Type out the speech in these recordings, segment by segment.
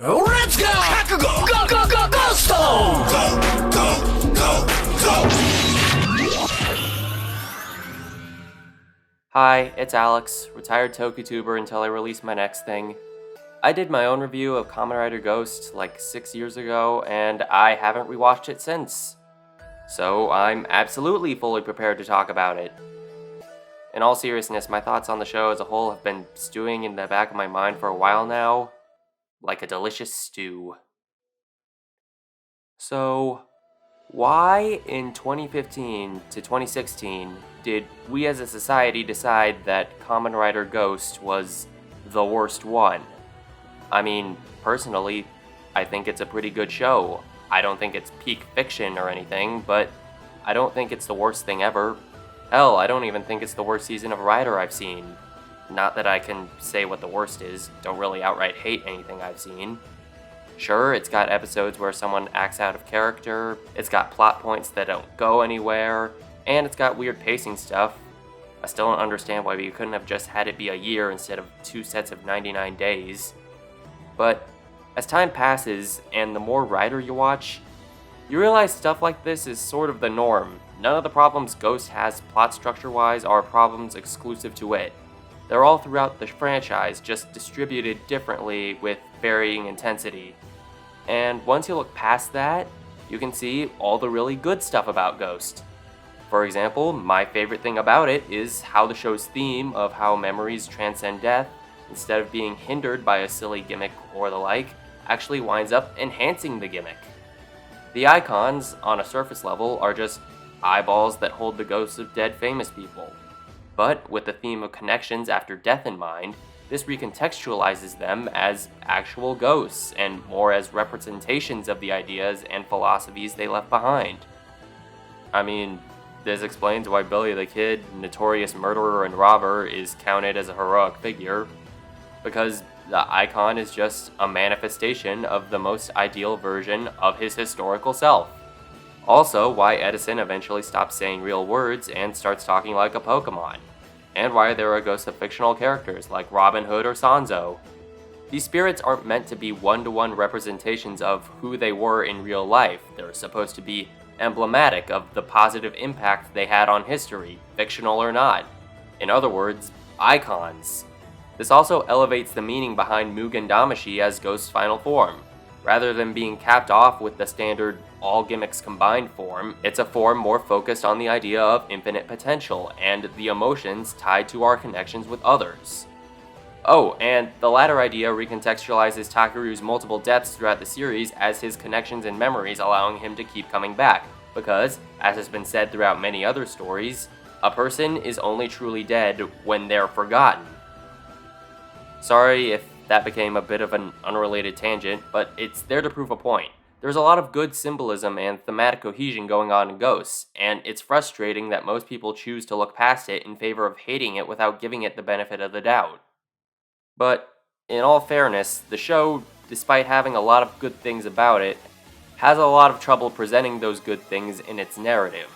Let's go! Go, go, go, go, go, Stone! Go, go, go, go! Hi, it's Alex, retired TokuTuber until I release my next thing. I did my own review of Kamen Rider Ghost like 6 years ago, and I haven't rewatched it since. So I'm absolutely fully prepared to talk about it. In all seriousness, my thoughts on the show as a whole have been stewing in the back of my mind for a while now, like a delicious stew. So, why in 2015 to 2016 did we as a society decide that Kamen Rider Ghost was the worst one? I mean, personally, I think it's a pretty good show. I don't think it's peak fiction or anything, but I don't think it's the worst thing ever. Hell, I don't even think it's the worst season of Rider I've seen. Not that I can say what the worst is, don't really outright hate anything I've seen. Sure, it's got episodes where someone acts out of character, it's got plot points that don't go anywhere, and it's got weird pacing stuff. I still don't understand why we couldn't have just had it be a year instead of 2 sets of 99 days. But as time passes, and the more Rider you watch, you realize stuff like this is sort of the norm. None of the problems Ghost has plot structure-wise are problems exclusive to it. They're all throughout the franchise, just distributed differently with varying intensity. And once you look past that, you can see all the really good stuff about Ghost. For example, my favorite thing about it is how the show's theme of how memories transcend death, instead of being hindered by a silly gimmick or the like, actually winds up enhancing the gimmick. The icons, on a surface level, are just eyeballs that hold the ghosts of dead famous people. But with the theme of connections after death in mind, this recontextualizes them as actual ghosts and more as representations of the ideas and philosophies they left behind. I mean, this explains why Billy the Kid, notorious murderer and robber, is counted as a heroic figure, because the icon is just a manifestation of the most ideal version of his historical self. Also, why Edison eventually stops saying real words and starts talking like a Pokemon. And why there are ghosts of fictional characters like Robin Hood or Sanzo. These spirits aren't meant to be one-to-one representations of who they were in real life. They're supposed to be emblematic of the positive impact they had on history, fictional or not. In other words, icons. This also elevates the meaning behind Mugen Damashi as Ghost's final form. Rather than being capped off with the standard all gimmicks combined form, it's a form more focused on the idea of infinite potential and the emotions tied to our connections with others. Oh, and the latter idea recontextualizes Takeru's multiple deaths throughout the series as his connections and memories, allowing him to keep coming back, because, as has been said throughout many other stories, a person is only truly dead when they're forgotten. Sorry if that became a bit of an unrelated tangent, but it's there to prove a point. There's a lot of good symbolism and thematic cohesion going on in Ghosts, and it's frustrating that most people choose to look past it in favor of hating it without giving it the benefit of the doubt. But, in all fairness, the show, despite having a lot of good things about it, has a lot of trouble presenting those good things in its narrative.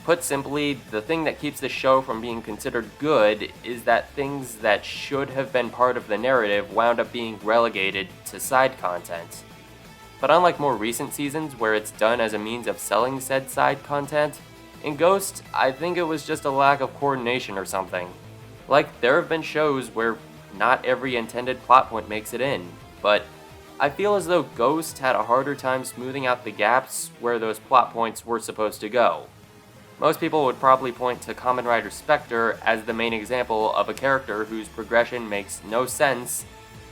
Put simply, the thing that keeps the show from being considered good is that things that should have been part of the narrative wound up being relegated to side content. But unlike more recent seasons where it's done as a means of selling said side content, in Ghost, I think it was just a lack of coordination or something. Like, there have been shows where not every intended plot point makes it in, but I feel as though Ghost had a harder time smoothing out the gaps where those plot points were supposed to go. Most people would probably point to Kamen Rider Spectre as the main example of a character whose progression makes no sense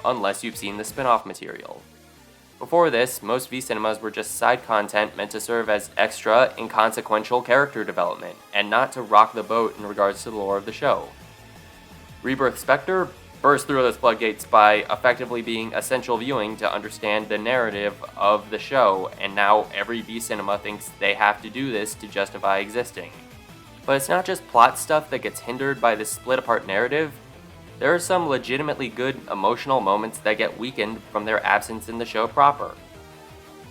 unless you've seen the spin-off material. Before this, most V-cinemas were just side content meant to serve as extra, inconsequential character development, and not to rock the boat in regards to the lore of the show. Rebirth Spectre burst through those floodgates by effectively being essential viewing to understand the narrative of the show, and now every V-cinema thinks they have to do this to justify existing. But it's not just plot stuff that gets hindered by this split-apart narrative. There are some legitimately good emotional moments that get weakened from their absence in the show proper.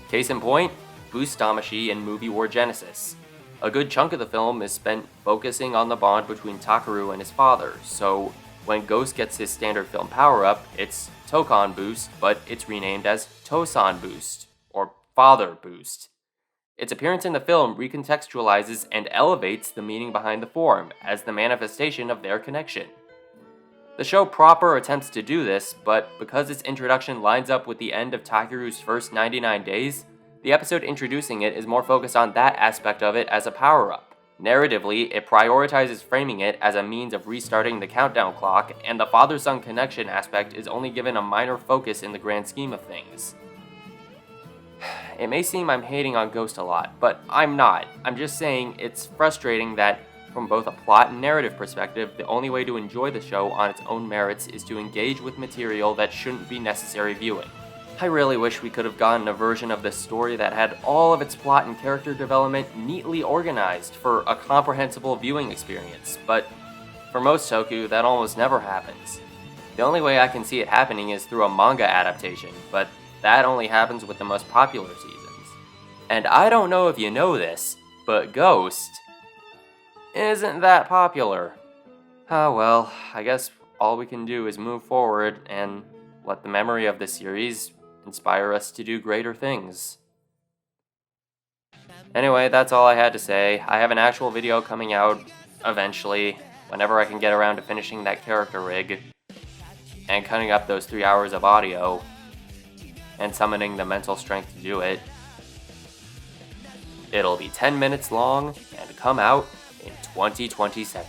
Case in point, Boost Damashi in Movie War Genesis. A good chunk of the film is spent focusing on the bond between Takeru and his father, so When Ghost gets his standard film power-up, it's Tokon Boost, but it's renamed as Tosan Boost, or Father Boost. Its appearance in the film recontextualizes and elevates the meaning behind the form as the manifestation of their connection. The show proper attempts to do this, but because its introduction lines up with the end of Takeru's first 99 days, the episode introducing it is more focused on that aspect of it as a power-up. Narratively, it prioritizes framing it as a means of restarting the countdown clock, and the father-son connection aspect is only given a minor focus in the grand scheme of things. It may seem I'm hating on Ghost a lot, but I'm not. I'm just saying it's frustrating that, from both a plot and narrative perspective, the only way to enjoy the show on its own merits is to engage with material that shouldn't be necessary viewing. I really wish we could have gotten a version of this story that had all of its plot and character development neatly organized for a comprehensible viewing experience, but for most toku, that almost never happens. The only way I can see it happening is through a manga adaptation, but that only happens with the most popular seasons. And I don't know if you know this, but Ghost isn't that popular. Ah well, I guess all we can do is move forward and let the memory of the series inspire us to do greater things. Anyway, that's all I had to say. I have an actual video coming out eventually, whenever I can get around to finishing that character rig, and cutting up those 3 hours of audio, and summoning the mental strength to do it. It'll be 10 minutes long, and come out in 2027.